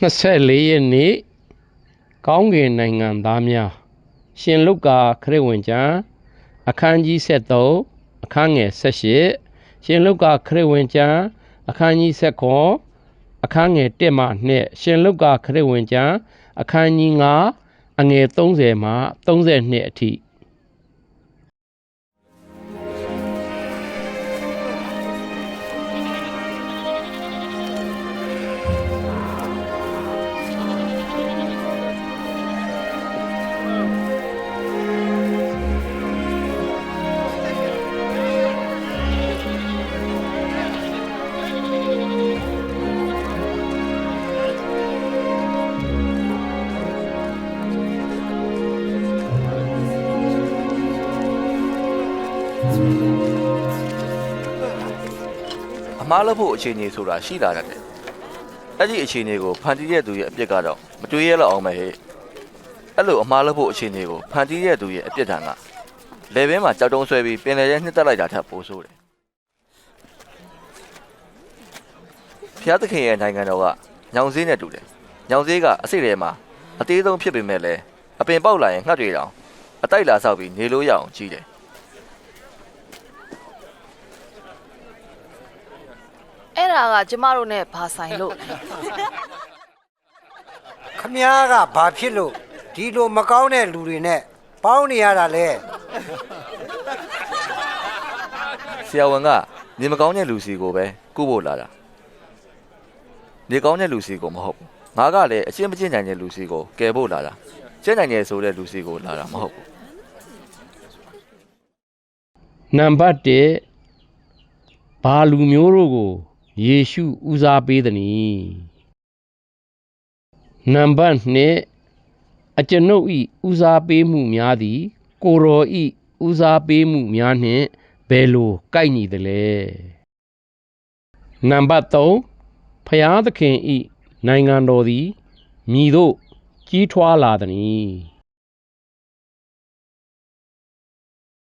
24 ရက်နေ့ကောင်းကင်နိုင်ငံသားများရှင်လုကာခရစ်ဝင်ကျမ်းအခန်းကြီး73အခန်းငယ်18ရှင်လုကာခရစ်ဝင်ကျမ်းအခန်းကြီး19အခန်းငယ်1မှ2ရှင်လုကာခရစ်ဝင်ကျမ်းအခန်းကြီး9အငယ်30မှ32အထိအမားလို့ဖို့အခြေအနေဆိုတာရှိလာတယ်အဲ့ဒီအခြေအနေကိုဖန်တီးတဲ့သူရဲ့အပြစ်ကတော့မတွေးရလောက်အောင်ပဲဟဲ့အဲ့လိုအမားလို့ဖို့အခြေအနေကိုဖန်တီးတဲ့သူရဲ့အပြစ်ဒဏ်ကလေဘင်းမှာကြောက်တုံးဆွဲပြီးပင်လယ်ထဲနှစ်တက်လိုက်တာထက်ပိုဆိုးတယ်ဖျားသခင်ရဲ့နိုင်ငံတော်ကညောင်စည်းနဲ့တူတယ်ညောင်စည်းကအစိတ်ထဲမှာအသေးဆုံးဖြစ်ပေမဲ့လည်းအပင်ပေါက်လာရင်ငှက်တွေတောင်အတိုက်လာဆောက်ပြီးနေလို့ရအောင်ကြီးတယ်အဲ့ဒါကကျမတို့နဲ့ဘာဆိုင်လို့ခမ ्या ကဘာဖြစ်လို့ဒီလိုမကောင်းတဲ့လူတွေနဲ့ပေါင်းနေရတာလဲဆရာဝန်ကနေမကောင်းတဲ့လူစီကိုပဲကုဖို့လာတာနေကောင်းတဲ့လူစီကိုမဟုတ်ဘူးငါကလည်းအရှင်းမကျင့်နိုင်တဲ့လူစီကိုကယ်ဖို့လာတာကျင့်နိုင်တယ်ဆိုတဲ့လူစီကိုလာတာမဟုတ်ဘူးနံပါတ်1ဘာလူမျိုးတို့ကိုယေရှုဦးစားပေးသနည်းနံပါတ်2အကျွန်ုပ်၏ဦးစားပေးမှုများသည်ကိုယ်တော်၏ဦးစားပေးမှုများနှင့်ဘယ်လိုကိုက်ညီသလဲနံပါတ်3ဖျားသခင်၏နိုင်ငံတော်သည်မည်သို့ကြီးထွားလာသနည်း